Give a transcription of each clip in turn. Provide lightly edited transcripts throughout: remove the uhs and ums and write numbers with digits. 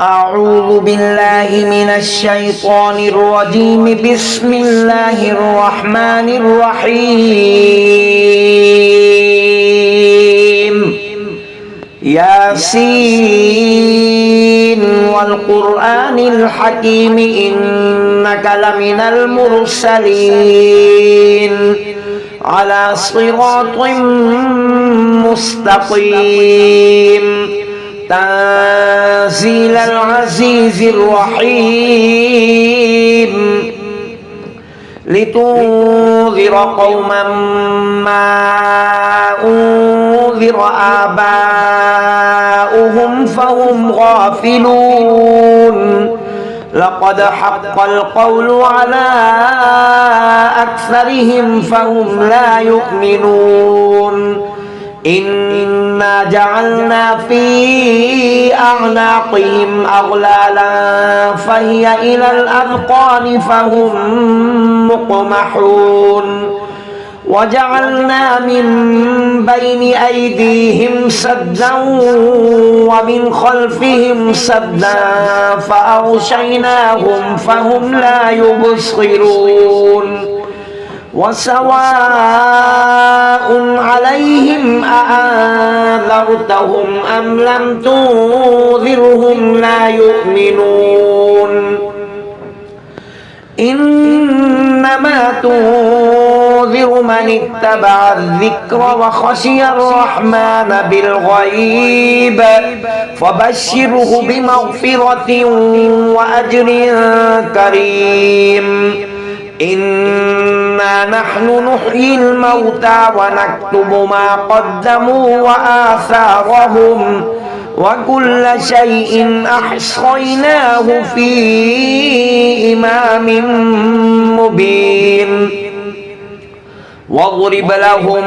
أعوذ بالله من الشيطان الرجيم. بسم الله الرحمن الرحيم. ياسين والقرآن الحكيم إنك لمن المرسلين على صراط مستقيم تنزيل العزيز الرحيم لتنذر قوما ما أنذر آباؤهم فهم غافلون لقد حق القول على أكثرهم فهم لا يؤمنون إنا جعلنا في أعناقهم أغلالا فهي إلى الأذقان فهم مقمحون وجعلنا من بين أيديهم سدا ومن خلفهم سدا فأغشيناهم فهم لا يبصرون وسواء عليهم أأنذرتهم أم لم تنذرهم لا يؤمنون إنما تنذر من اتبع الذكر وخشي الرحمن بالغيب فبشره بمغفرة وأجر كريم إنا نحن نحيي الموتى ونكتب ما قدموا وآثارهم وكل شيء أحصيناه في إمام مبين واضرب لهم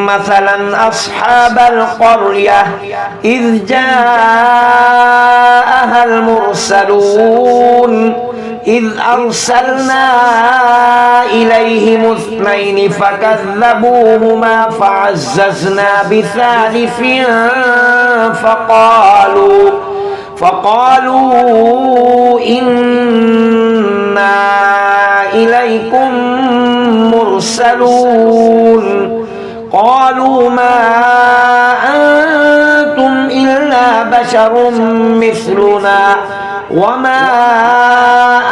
مثلا أصحاب القرية إذ جاءها المرسلون إذ أرسلنا إليهم اثنين فكذبوهما فعززنا بثالث فقالوا إنا إليكم مرسلون قالوا ما أنتم إلا بشر مثلنا وما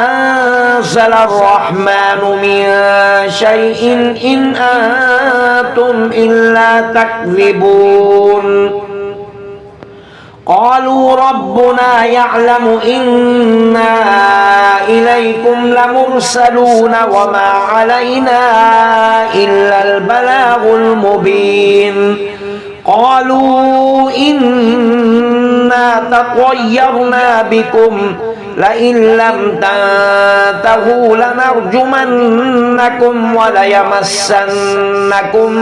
أنزل الرحمن من شيء إن أنتم إلا تكذبون قالوا ربنا يعلم إنا إليكم لمرسلون وما علينا إلا البلاغ المبين قالوا إنا تطيرنا بكم لئن لم تنتهوا لنرجمنكم وليمسنكم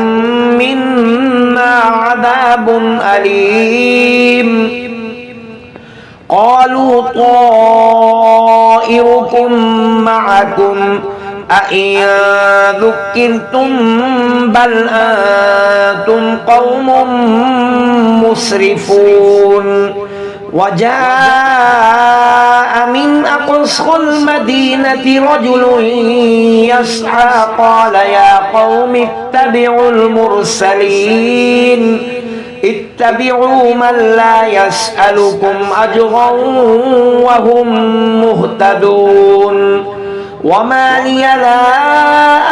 منا عذاب أليم قالوا طائركم معكم أئن ذكرتم بل أنتم قوم مسرفون وجاء من أقصى المدينة رجل يسعى قال يا قوم اتبعوا المرسلين اتبعوا من لا يسألكم أجرا وهم مهتدون وما لي لا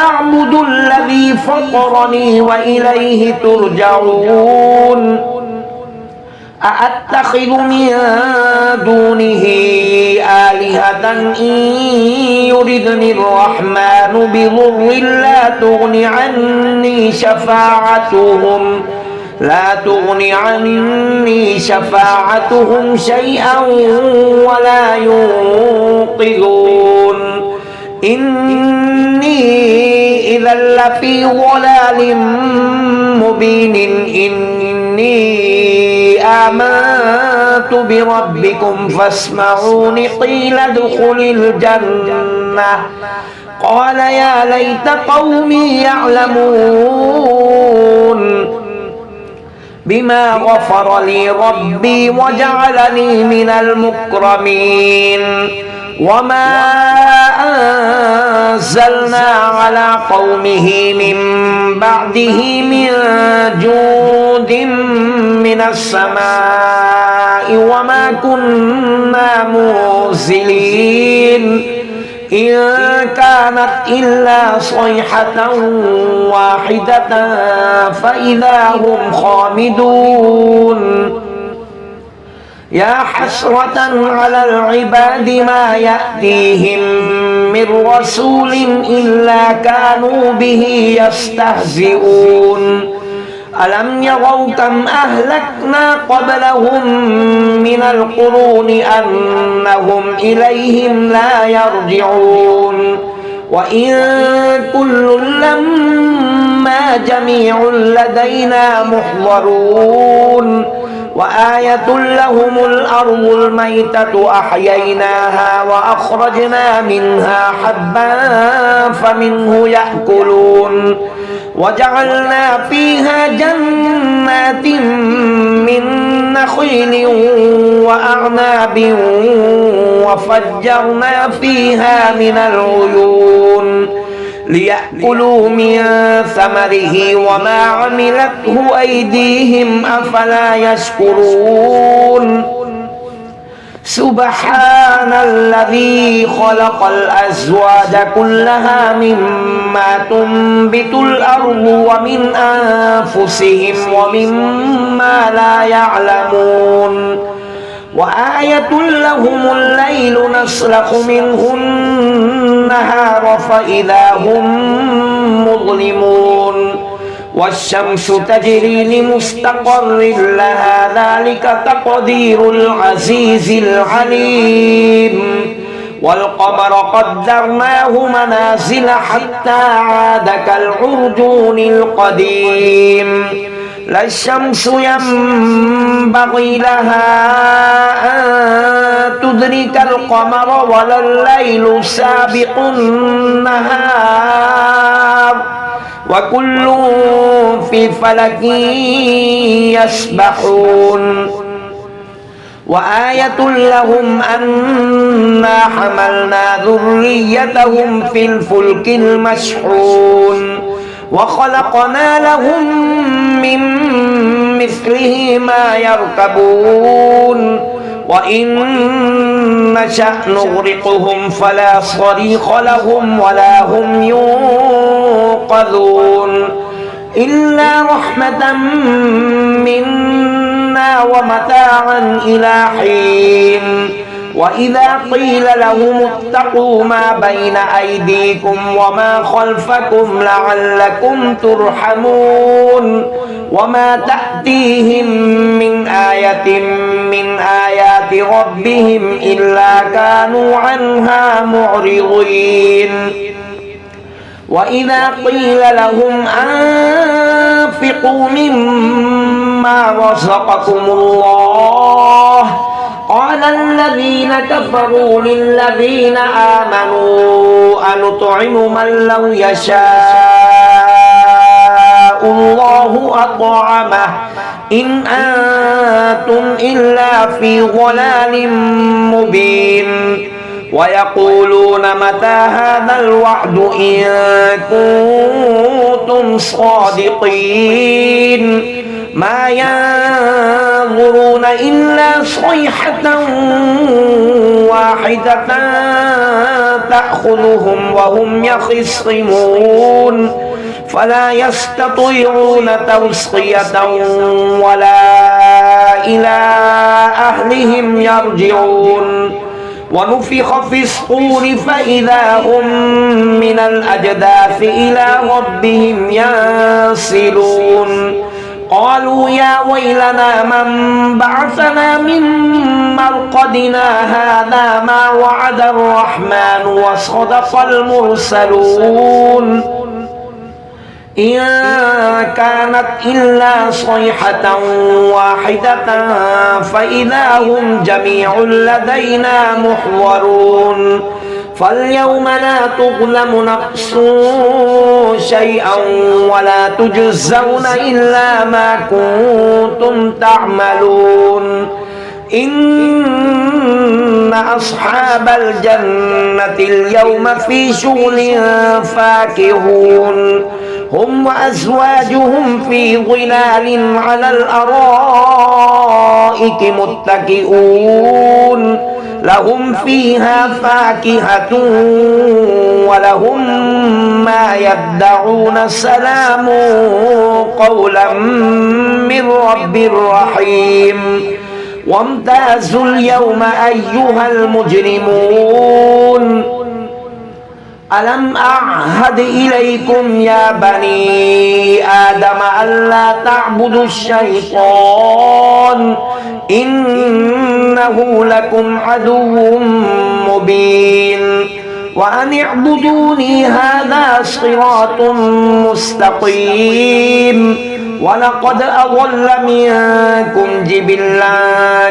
أعبد الذي فطرني وإليه ترجعون أأتخذ من دونه آلهة إن يردني الرحمن بضر لا تغن عني شفاعتهم شيئا ولا ينقذون إني إذا لفي ضلال مبين إني آمنت بربكم فاسمعون قيل ادخل الجنة قال يا ليت قومي يعلمون بما غفر لي ربي وجعلني من المكرمين وما أنزلنا على قومه من بعده من جود من السماء وما كنا منزلين إن كانت إلا صيحة واحدة فإذا هم خامدون يا حسرة على العباد ما يأتيهم من رسول إلا كانوا به يستهزئون ألم يروا كم أهلكنا قبلهم من القرون أنهم إليهم لا يرجعون وإن كل لما جميع لدينا محضرون وآية لهم الأرض الميتة أحييناها وأخرجنا منها حبا فمنه يأكلون وجعلنا فيها جنات من نخيل وأعناب وفجرنا فيها من العيون ليأكلوا من ثمره وما عملته أيديهم أفلا يشكرون سبحان الذي خلق الأزواج كلها مما تنبت الأرض ومن أنفسهم ومما لا يعلمون وآية لهم الليل نسلخ منه النهار فإذا هم مظلمون والشمس تجري لمستقر لها ذلك تقدير العزيز العليم والقمر قدرناه منازل حتى عاد كالعرجون القديم لا الشمس ينبغي لها أن تدرك القمر ولا الليل سابق النهار وكل في فلك يسبحون وآية لهم أنا حملنا ذريتهم في الفلك المشحون وخلقنا لهم من مثله ما يركبون وإن نشأ نغرقهم فلا صريخ لهم ولا هم ينقذون إلا رحمة منا ومتاعا إلى حين وإذا قيل لهم اتقوا ما بين أيديكم وما خلفكم لعلكم ترحمون وما تأتيهم من آية من آيات ربهم إلا كانوا عنها معرضين وإذا قيل لهم أنفقوا مما رزقكم الله قال الذين كفروا للذين آمنوا أنطعم من لو يشاء الله أطعمه إن أنتم إلا في ضلال مبين ويقولون متى هذا الوعد إن كنتم صادقين ما ينظرون إلا صيحة واحدة تأخذهم وهم يخصمون فلا يستطيعون توصية ولا إلى أهلهم يرجعون ونفخ في الصور فإذا هم من الأجداث إلى ربهم ينسلون قالوا يا ويلنا من بعثنا من مرقدنا هذا ما وعد الرحمن وصدق المرسلون إن كانت إلا صيحة واحدة فإذا هم جميع لدينا محضرون فاليوم لا تظلم نفس شيئا ولا تجزون إلا ما كنتم تعملون إن أصحاب الجنة اليوم في شغل فاكهون هم وأزواجهم في ظلال على الأرائك متكئون لهم فيها فاكهة ولهم ما يدعون سلام قولا من رب رحيم وامتازوا اليوم أيها المجرمون ألم أعهد إليكم يا بني آدم ألا تعبدوا الشيطان إنه لكم عدو مبين وأن اعبدوني هذا صراط مستقيم ولقد أضل منكم جبلا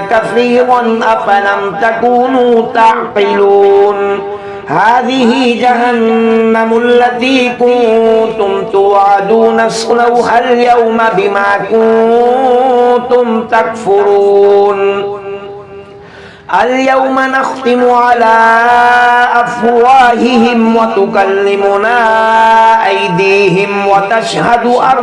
كثيرا أفلم تكونوا تعقلون هذه جهنم التي كنتم توعدون اصلوها اليوم بما كنتم تكفرون اليوم نختم على أفواههم وتكلمنا أيديهم وتشهد أرجلهم